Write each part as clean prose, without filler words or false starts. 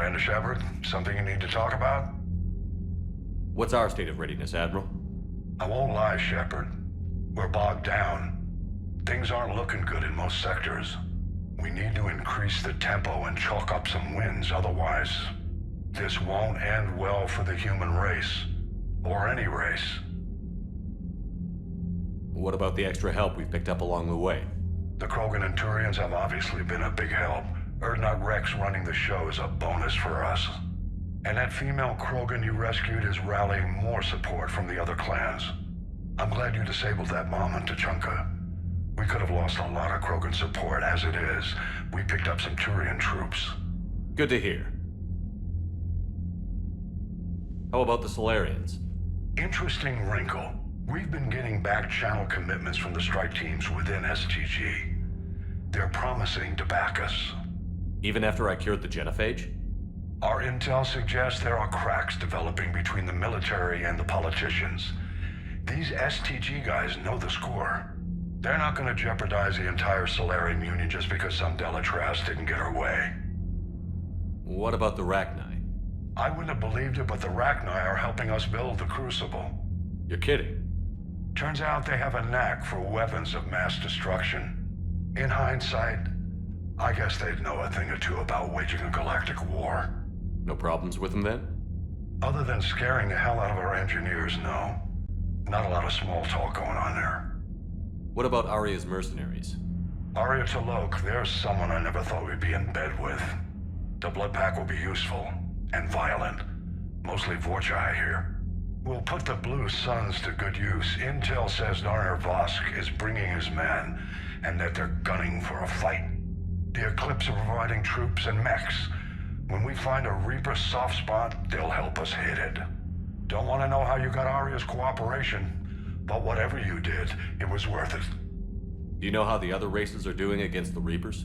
Commander Shepard, something you need to talk about? What's our state of readiness, Admiral? I won't lie, Shepard. We're bogged down. Things aren't looking good in most sectors. We need to increase the tempo and chalk up some wins, otherwise, this won't end well for the human race. Or any race. What about the extra help we've picked up along the way? The Krogan and Turians have obviously been a big help. Urdnot Rex running the show is a bonus for us. And that female Krogan you rescued is rallying more support from the other clans. I'm glad you disabled that bomb on Tuchanka. We could have lost a lot of Krogan support. As it is, we picked up some Turian troops. Good to hear. How about the Solarians? Interesting wrinkle. We've been getting back-channel commitments from the strike teams within STG. They're promising to back us. Even after I cured the genophage? Our intel suggests there are cracks developing between the military and the politicians. These STG guys know the score. They're not going to jeopardize the entire Solarian Union just because some Delatras didn't get her way. What about the Rachni? I wouldn't have believed it, but the Rachni are helping us build the Crucible. You're kidding. Turns out they have a knack for weapons of mass destruction. In hindsight, I guess they'd know a thing or two about waging a galactic war. No problems with them then? Other than scaring the hell out of our engineers, no. Not a lot of small talk going on there. What about Arya's mercenaries? Arya T'Loak, there's someone I never thought we'd be in bed with. The blood pack will be useful. And violent. Mostly Vorcha, I hear. We'll put the Blue Suns to good use. Intel says Narner Vosk is bringing his men, and that they're gunning for a fight. The Eclipse are providing troops and mechs. When we find a Reaper soft spot, they'll help us hit it. Don't want to know how you got Arya's cooperation, but whatever you did, it was worth it. Do you know how the other races are doing against the Reapers?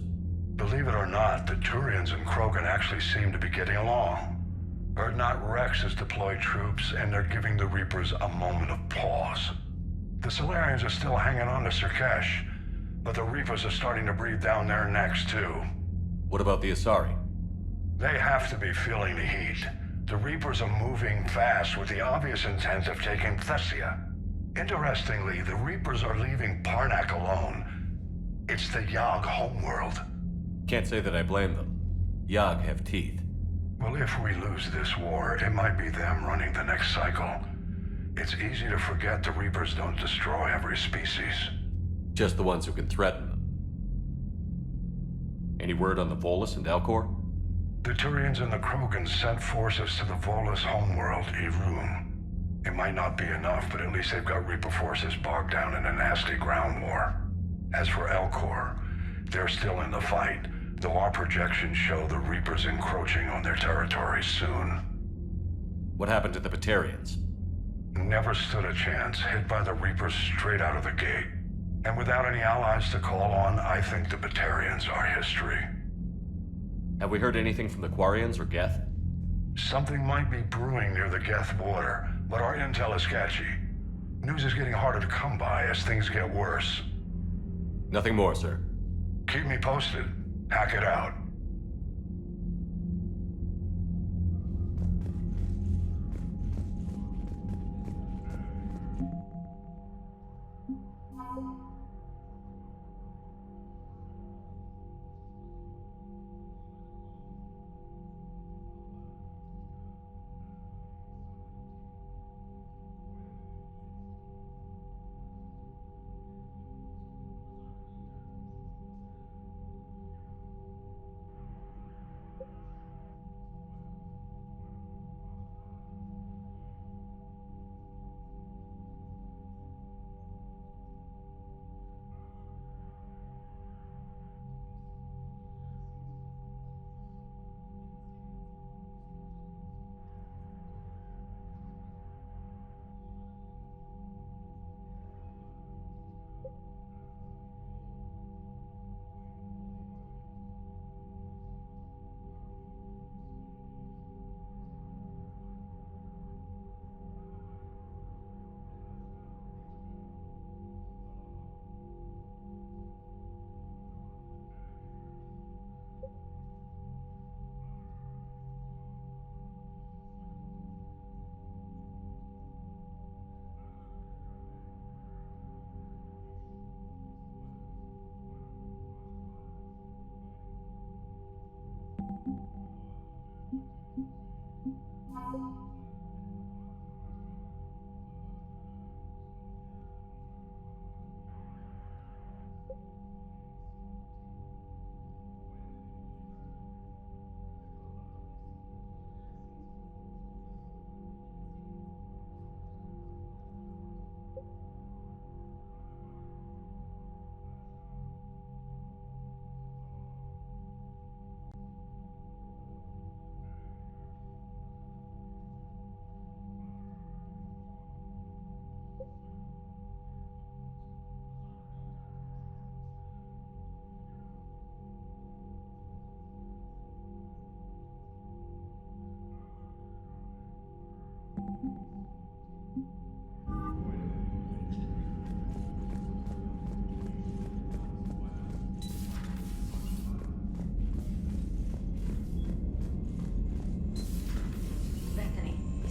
Believe it or not, the Turians and Krogan actually seem to be getting along. Urdnot Rex has deployed troops, and they're giving the Reapers a moment of pause. The Solarians are still hanging on to Sirkesh, but the Reapers are starting to breathe down their necks too. What about the Asari? They have to be feeling the heat. The Reapers are moving fast with the obvious intent of taking Thessia. Interestingly, the Reapers are leaving Parnak alone. It's the Yogg homeworld. Can't say that I blame them. Yogg have teeth. Well, if we lose this war, it might be them running the next cycle. It's easy to forget the Reapers don't destroy every species. Just the ones who can threaten them. Any word on the Volus and Alcor? The Turians and the Krogans sent forces to the Volus homeworld, Irun. It might not be enough, but at least they've got Reaper forces bogged down in a nasty ground war. As for Alcor, they're still in the fight, though our projections show the Reapers encroaching on their territory soon. What happened to the Batarians? Never stood a chance, hit by the Reapers straight out of the gate. And without any allies to call on, I think the Batarians are history. Have we heard anything from the Quarians or Geth? Something might be brewing near the Geth border, but our intel is sketchy. News is getting harder to come by as things get worse. Nothing more, sir. Keep me posted. Hack it out.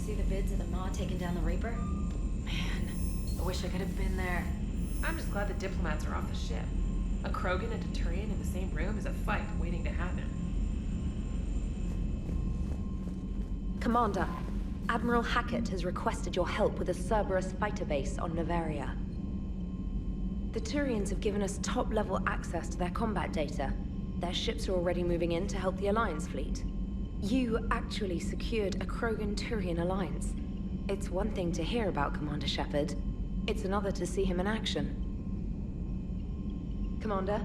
see the vids of the Ma taking down the Reaper? Man, I wish I could have been there. I'm just glad the diplomats are off the ship. A Krogan and a Turian in the same room is a fight waiting to happen. Commander, Admiral Hackett has requested your help with a Cerberus fighter base on Novaria. The Turians have given us top-level access to their combat data. Their ships are already moving in to help the Alliance fleet. You actually secured a Krogan-Turian alliance. It's one thing to hear about Commander Shepard. It's another to see him in action. Commander?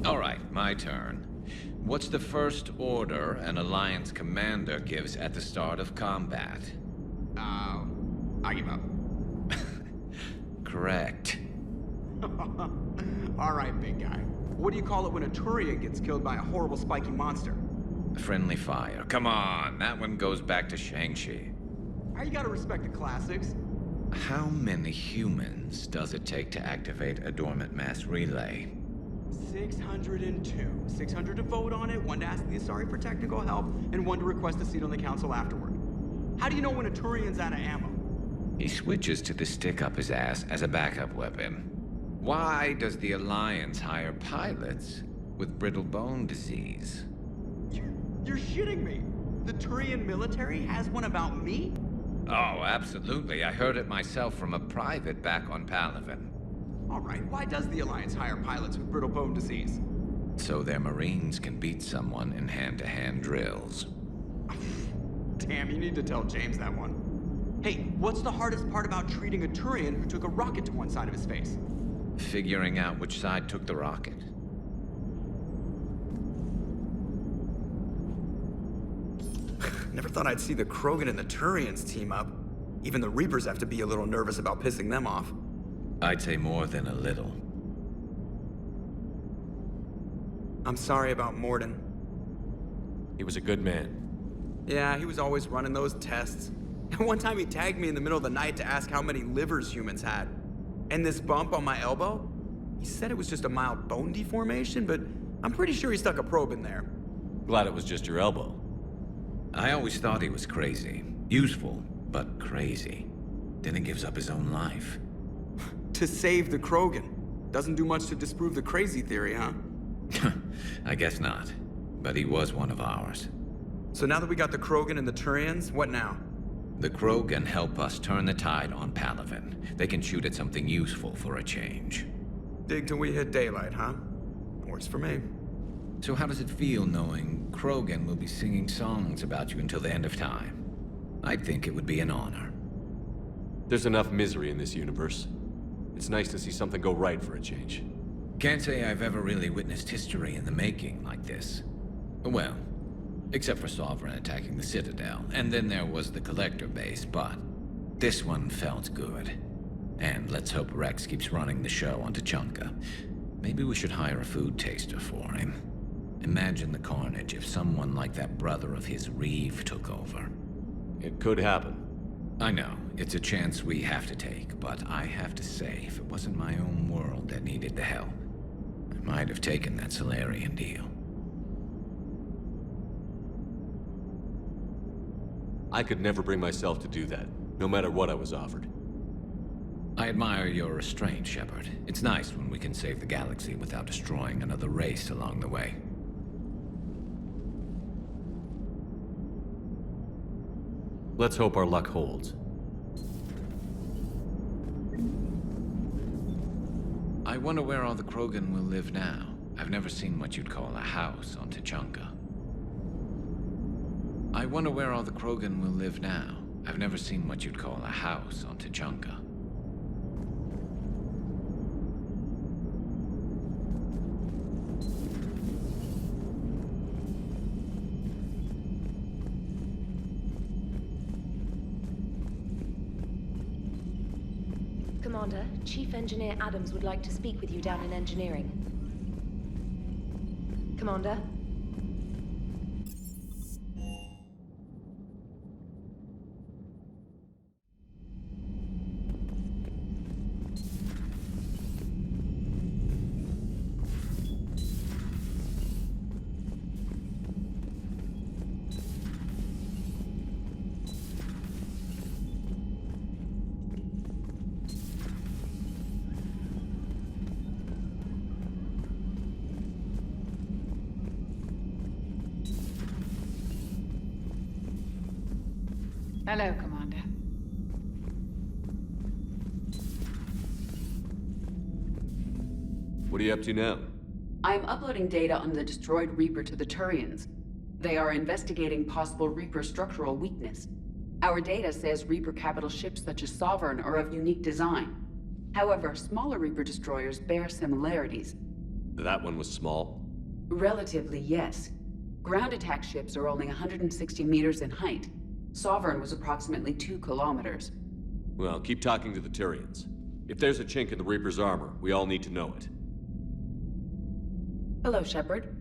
All right, my turn. What's the first order an Alliance commander gives at the start of combat? I give up. Correct. All right, big guy. What do you call it when a Turian gets killed by a horrible spiky monster? Friendly fire. Come on, that one goes back to Shang-Chi. You gotta respect the classics. How many humans does it take to activate a dormant mass relay? 602. 600 to vote on it, 1 to ask the Asari for technical help, and 1 to request a seat on the council afterward. How do you know when a Turian's out of ammo? He switches to the stick up his ass as a backup weapon. Why does the Alliance hire pilots with brittle bone disease? You're shitting me. The Turian military has one about me? Oh, absolutely. I heard it myself from a private back on Palaven. All right, why does the Alliance hire pilots with brittle bone disease? So their Marines can beat someone in hand-to-hand drills. Damn, you need to tell James that one. Hey, what's the hardest part about treating a Turian who took a rocket to one side of his face? Figuring out which side took the rocket. Never thought I'd see the Krogan and the Turians team up. Even the Reapers have to be a little nervous about pissing them off. I'd say more than a little. I'm sorry about Morden. He was a good man. Yeah, he was always running those tests. And one time he tagged me in the middle of the night to ask how many livers humans had. And this bump on my elbow? He said it was just a mild bone deformation, but I'm pretty sure he stuck a probe in there. Glad it was just your elbow. I always thought he was crazy. Useful, but crazy. Then he gives up his own life. To save the Krogan. Doesn't do much to disprove the crazy theory, huh? I guess not. But he was one of ours. So now that we got the Krogan and the Turians, what now? The Krogan help us turn the tide on Palaven. They can shoot at something useful for a change. Dig till we hit daylight, huh? Works for me. So how does it feel knowing Krogan will be singing songs about you until the end of time? I think it would be an honor. There's enough misery in this universe. It's nice to see something go right for a change. Can't say I've ever really witnessed history in the making like this. Well, except for Sovereign attacking the Citadel, and then there was the Collector base, but this one felt good. And let's hope Rex keeps running the show on Tuchanka. Maybe we should hire a food taster for him. Imagine the carnage if someone like that brother of his, Reeve, took over. It could happen. I know, it's a chance we have to take, but I have to say, if it wasn't my own world that needed the help, I might have taken that Solarian deal. I could never bring myself to do that, no matter what I was offered. I admire your restraint, Shepard. It's nice when we can save the galaxy without destroying another race along the way. Let's hope our luck holds. I wonder where all the Krogan will live now. I've never seen what you'd call a house on Tuchanka. I wonder where all the Krogan will live now. I've never seen what you'd call a house on Tuchanka. Commander, Chief Engineer Adams would like to speak with you down in engineering. Commander? Hello, Commander. What are you up to now? I am uploading data on the destroyed Reaper to the Turians. They are investigating possible Reaper structural weakness. Our data says Reaper capital ships such as Sovereign are of unique design. However, smaller Reaper destroyers bear similarities. That one was small. Relatively, yes. Ground attack ships are only 160 meters in height. Sovereign was approximately 2 kilometers. Well, keep talking to the Tyrians. If there's a chink in the Reaper's armor, we all need to know it. Hello, Shepard.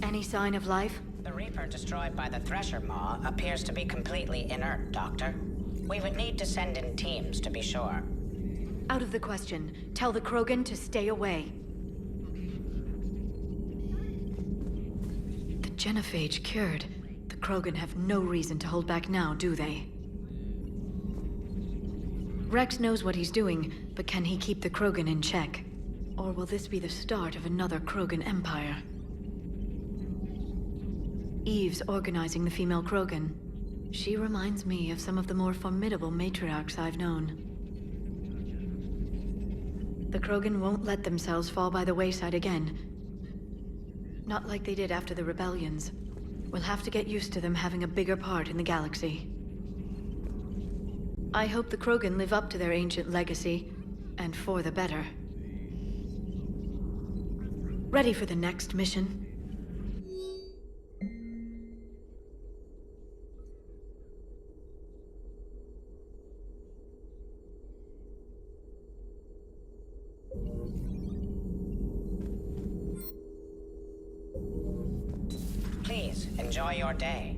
Any sign of life? The Reaper destroyed by the Thresher Maw appears to be completely inert, Doctor. We would need to send in teams to be sure. Out of the question. Tell the Krogan to stay away. The genophage cured. The Krogan have no reason to hold back now, do they? Rex knows what he's doing, but can he keep the Krogan in check? Or will this be the start of another Krogan empire? Eve's organizing the female Krogan. She reminds me of some of the more formidable matriarchs I've known. The Krogan won't let themselves fall by the wayside again. Not like they did after the rebellions. We'll have to get used to them having a bigger part in the galaxy. I hope the Krogan live up to their ancient legacy, and for the better. Ready for the next mission? Please, enjoy your day.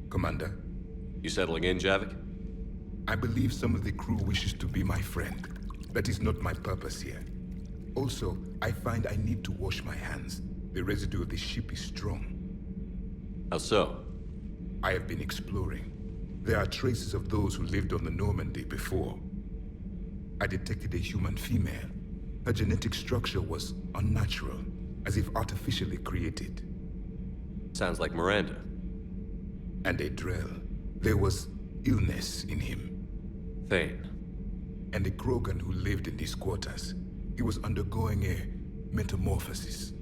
Commander. You settling in, Javik? I believe some of the crew wishes to be my friend. That is not my purpose here. Also, I find I need to wash my hands. The residue of the ship is strong. How so? I have been exploring. There are traces of those who lived on the Normandy before. I detected a human female. Her genetic structure was unnatural, as if artificially created. Sounds like Miranda. And a Drell. There was illness in him. Thane. And a Krogan who lived in these quarters. He was undergoing a metamorphosis.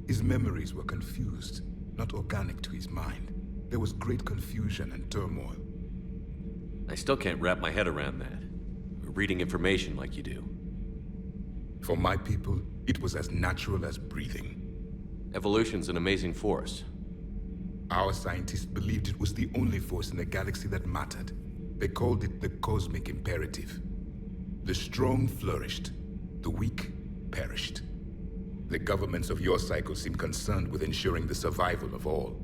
His memories were confused, not organic to his mind. There was great confusion and turmoil. I still can't wrap my head around that. Reading information like you do. For my people, it was as natural as breathing. Evolution's an amazing force. Our scientists believed it was the only force in the galaxy that mattered. They called it the cosmic imperative. The strong flourished, the weak perished. The governments of your cycle seem concerned with ensuring the survival of all.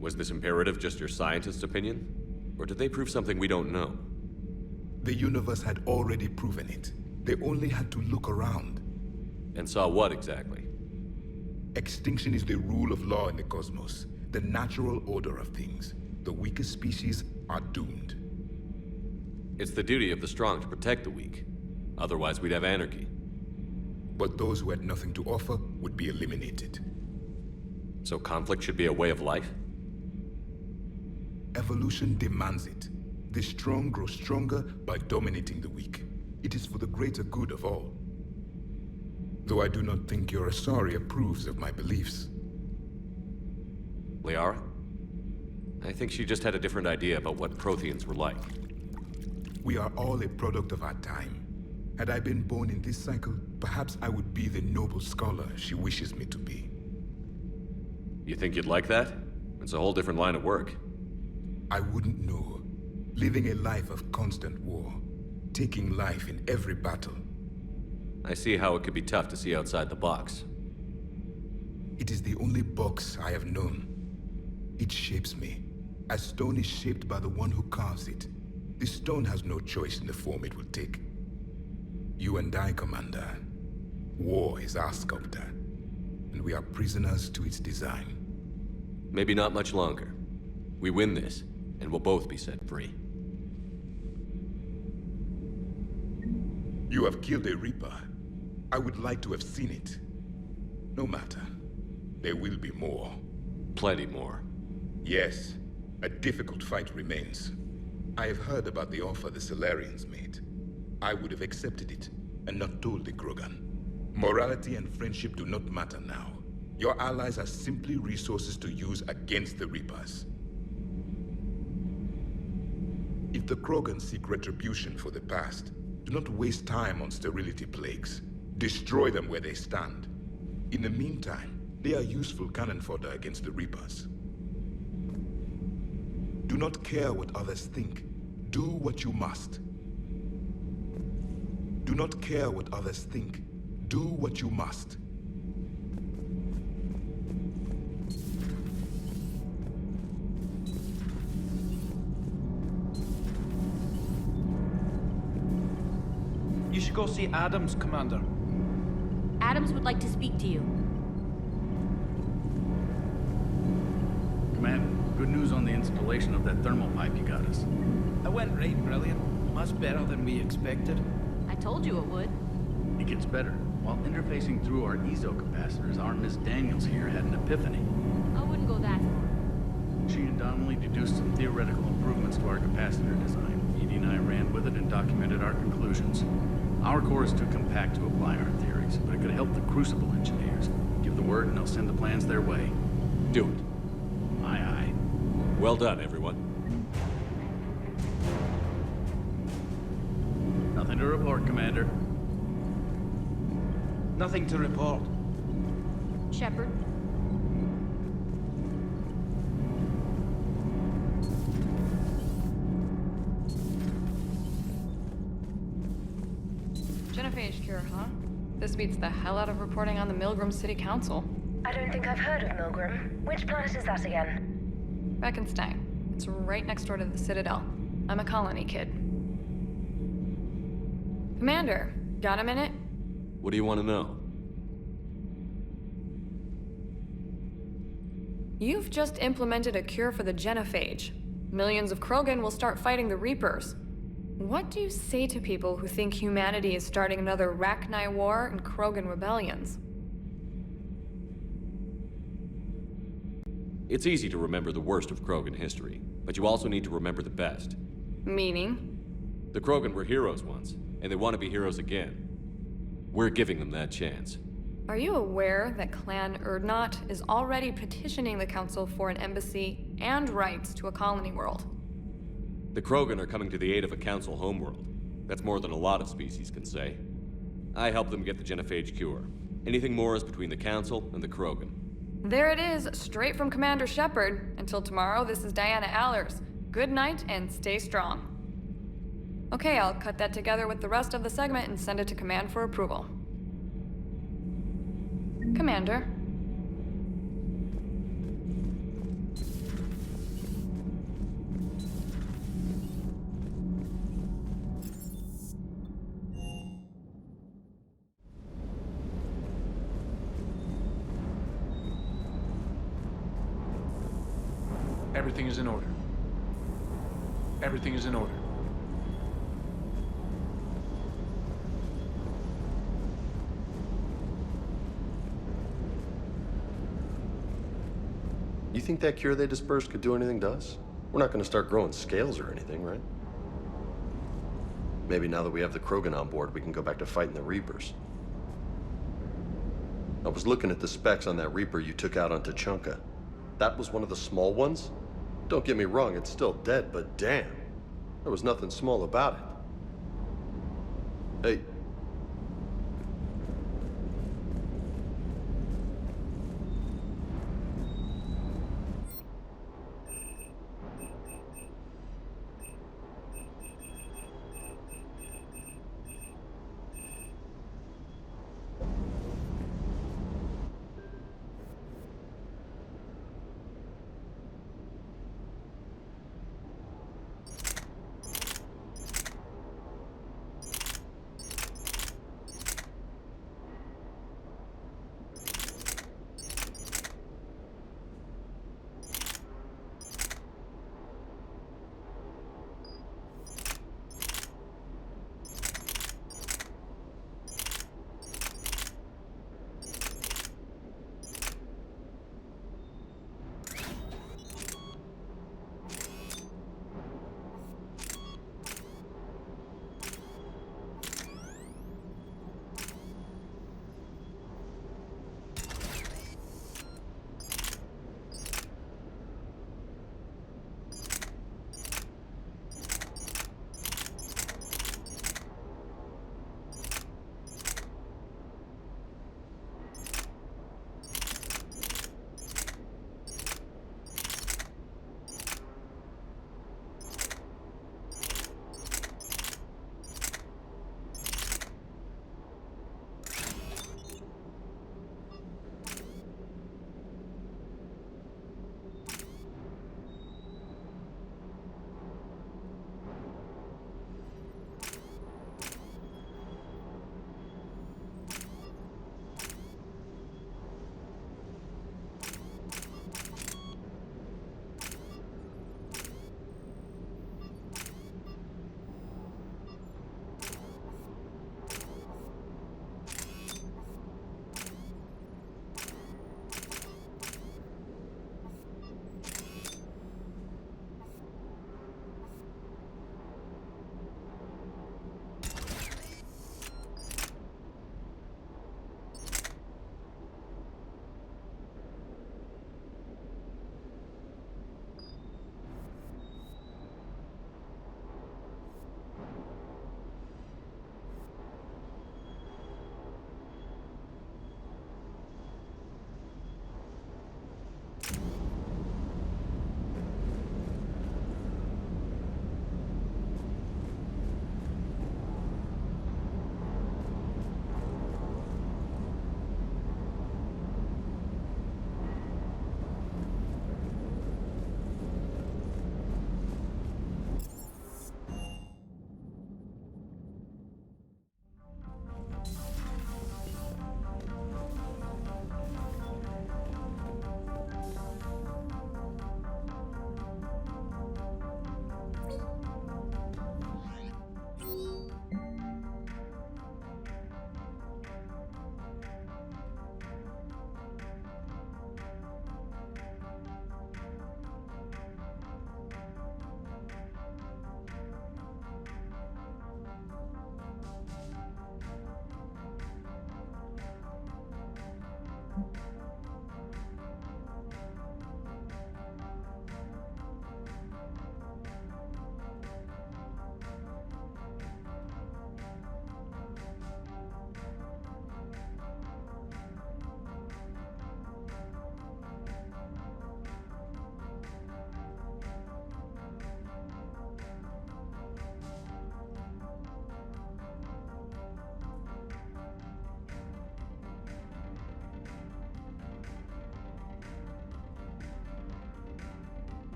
Was this imperative just your scientist's opinion? Or did they prove something we don't know? The universe had already proven it. They only had to look around. And saw what exactly? Extinction is the rule of law in the cosmos, the natural order of things. The weakest species are doomed. It's the duty of the strong to protect the weak. Otherwise, we'd have anarchy. But those who had nothing to offer would be eliminated. So conflict should be a way of life? Evolution demands it. The strong grow stronger by dominating the weak. It is for the greater good of all. Though I do not think your Asari approves of my beliefs. Liara? I think she just had a different idea about what Protheans were like. We are all a product of our time. Had I been born in this cycle, perhaps I would be the noble scholar she wishes me to be. You think you'd like that? It's a whole different line of work. I wouldn't know. Living a life of constant war. Taking life in every battle. I see how it could be tough to see outside the box. It is the only box I have known. It shapes me, as stone is shaped by the one who carves it. The stone has no choice in the form it will take. You and I, Commander. War is our sculptor, and we are prisoners to its design. Maybe not much longer. We win this, and we'll both be set free. You have killed a Reaper. I would like to have seen it. No matter. There will be more. Plenty more. Yes, a difficult fight remains. I have heard about the offer the Solarians made. I would have accepted it, and not told the Krogan. Morality and friendship do not matter now. Your allies are simply resources to use against the Reapers. If the Krogan seek retribution for the past, do not waste time on sterility plagues. Destroy them where they stand. In the meantime, they are useful cannon fodder against the Reapers. Do not care what others think. Do what you must. Do not care what others think. Do what you must. You should go see Adams, Commander. Adams would like to speak to you. Commander, good news on the installation of that thermal pipe you got us. It went right brilliant. Much better than we expected. I told you it would. It gets better. While interfacing through our ezo capacitors, our Miss Daniels here had an epiphany. I wouldn't go that far. She and Donnelly deduced some theoretical improvements to our capacitor design. Edie and I ran with it and documented our conclusions. Our core is too compact to apply our theories, but it could help the Crucible engineers. Give the word and they'll send the plans their way. Do it. Aye, aye. Well done, everyone. Nothing to report, Commander. Nothing to report. Shepard. Genophage cure, huh? This beats the hell out of reporting on the Milgram City Council. I don't think I've heard of Milgram. Which planet is that again? Beckenstein. It's right next door to the Citadel. I'm a colony kid. Commander, got a minute? What do you want to know? You've just implemented a cure for the genophage. Millions of Krogan will start fighting the Reapers. What do you say to people who think humanity is starting another Rachni War and Krogan rebellions? It's easy to remember the worst of Krogan history, but you also need to remember the best. Meaning? The Krogan were heroes once, and they want to be heroes again. We're giving them that chance. Are you aware that Clan Urdnot is already petitioning the Council for an embassy and rights to a colony world? The Krogan are coming to the aid of a Council homeworld. That's more than a lot of species can say. I helped them get the genophage cure. Anything more is between the Council and the Krogan. There it is, straight from Commander Shepard. Until tomorrow, this is Diana Allers. Good night and stay strong. Okay, I'll cut that together with the rest of the segment and send it to Command for approval. Commander. Everything is in order. Everything is in order. You think that cure they dispersed could do anything to us? We're not going to start growing scales or anything, right? Maybe now that we have the Krogan on board, we can go back to fighting the Reapers. I was looking at the specs on that Reaper you took out on Tuchanka. That was one of the small ones? Don't get me wrong, it's still dead, but damn. There was nothing small about it. Hey.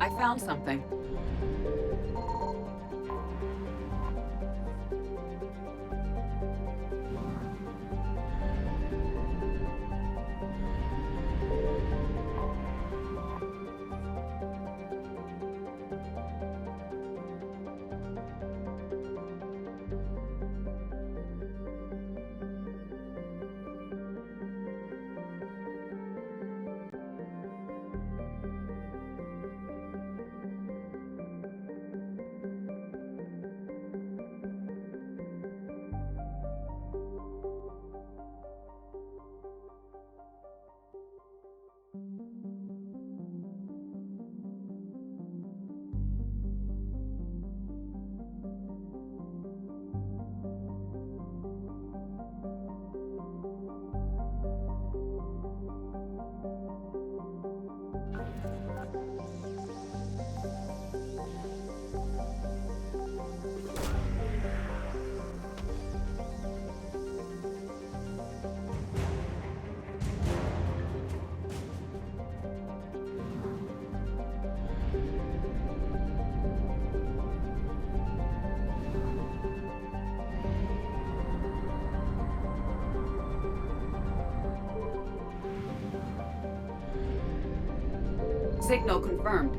I found something. Signal confirmed.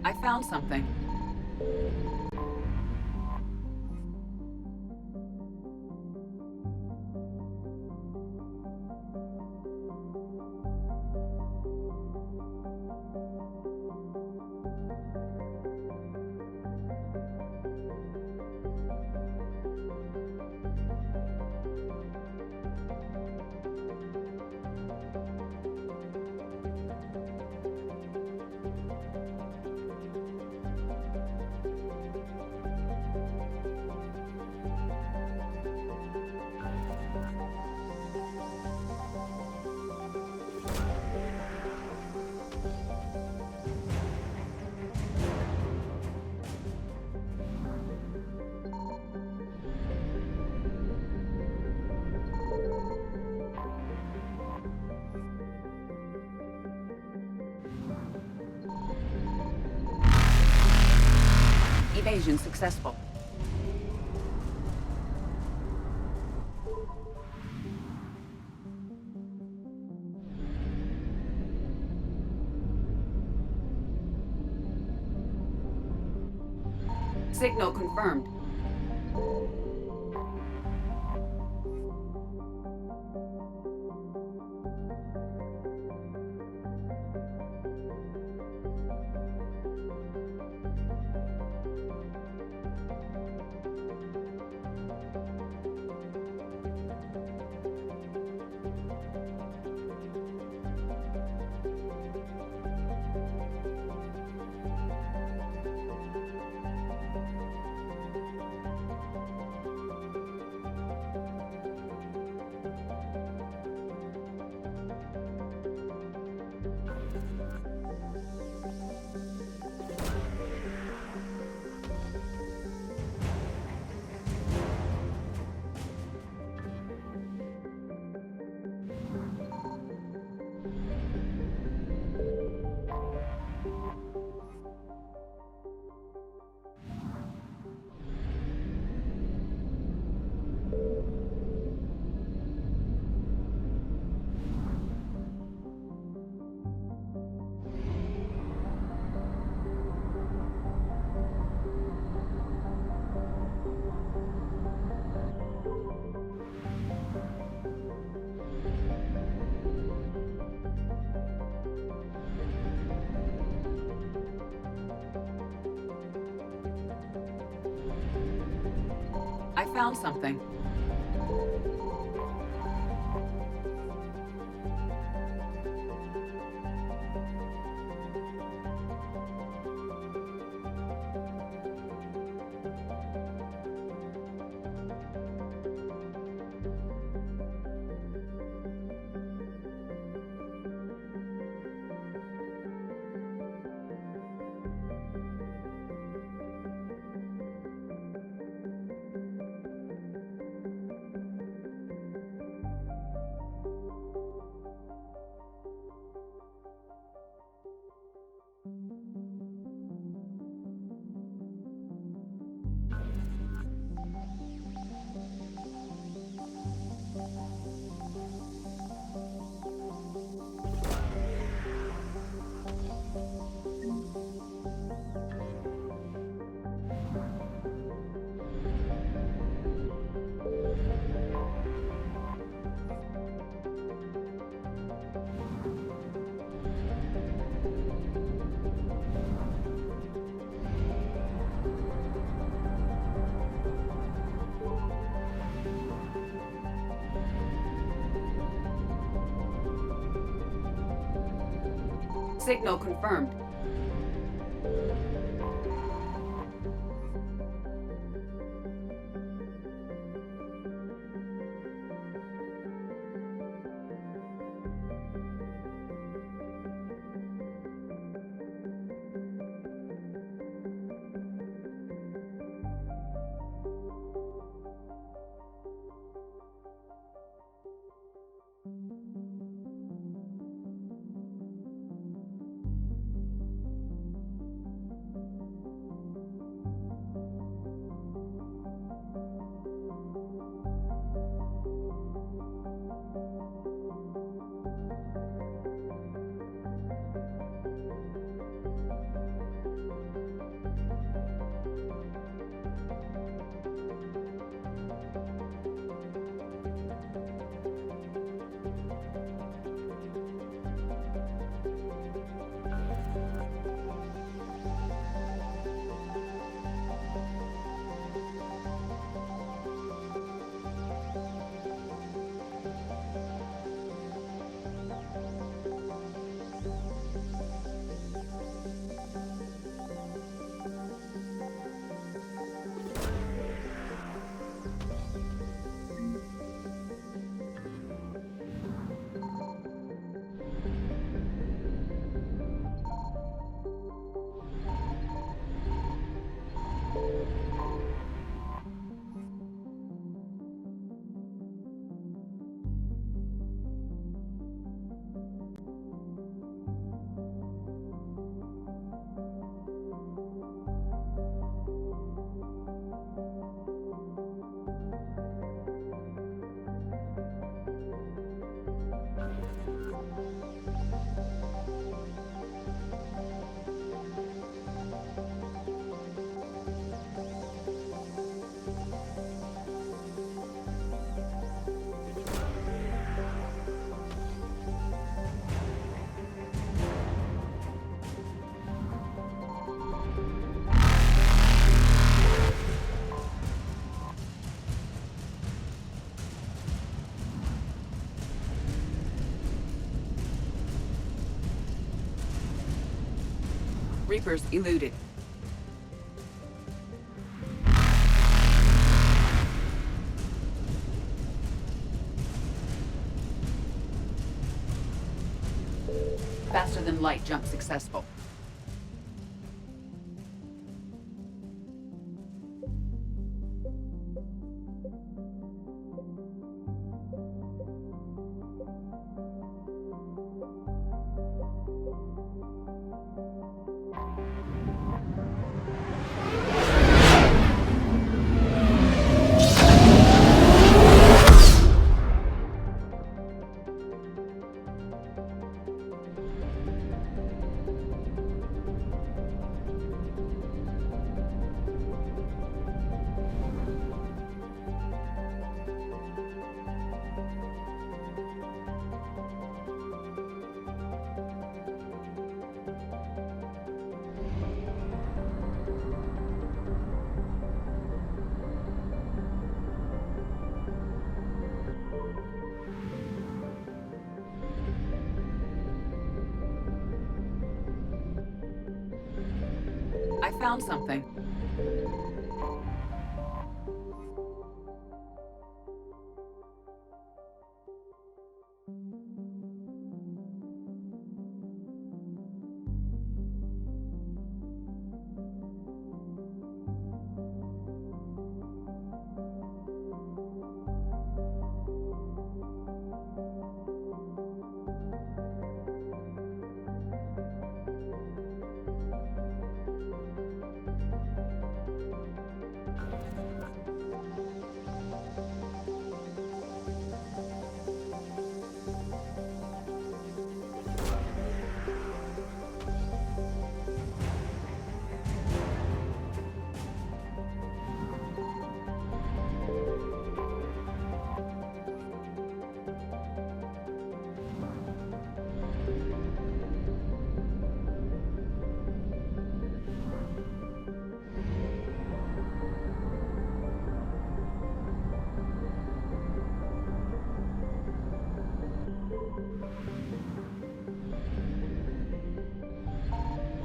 I found something. Evasion successful. Signal confirmed. found something. Signal confirmed. Reapers eluded. Faster than light jump successful. I found something.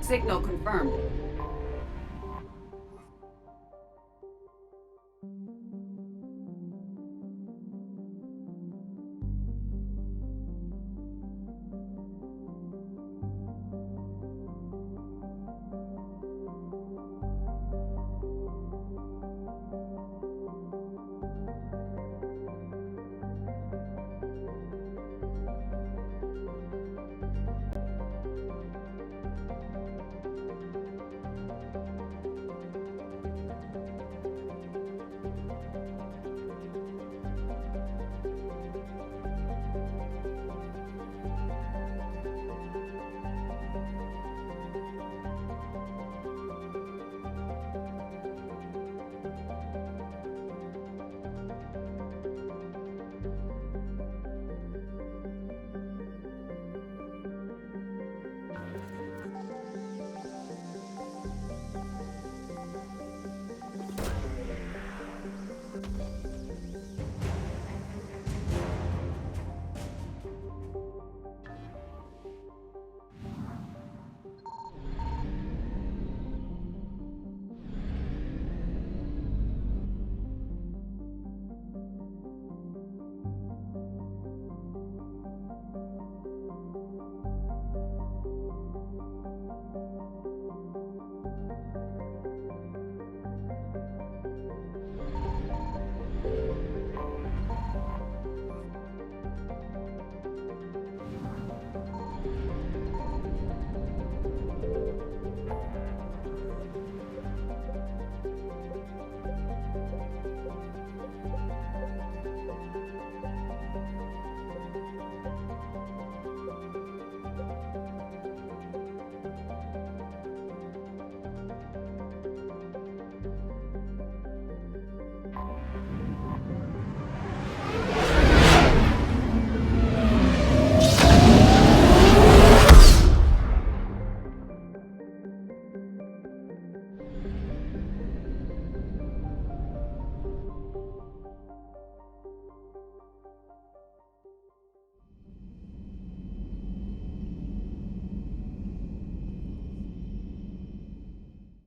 Signal confirmed.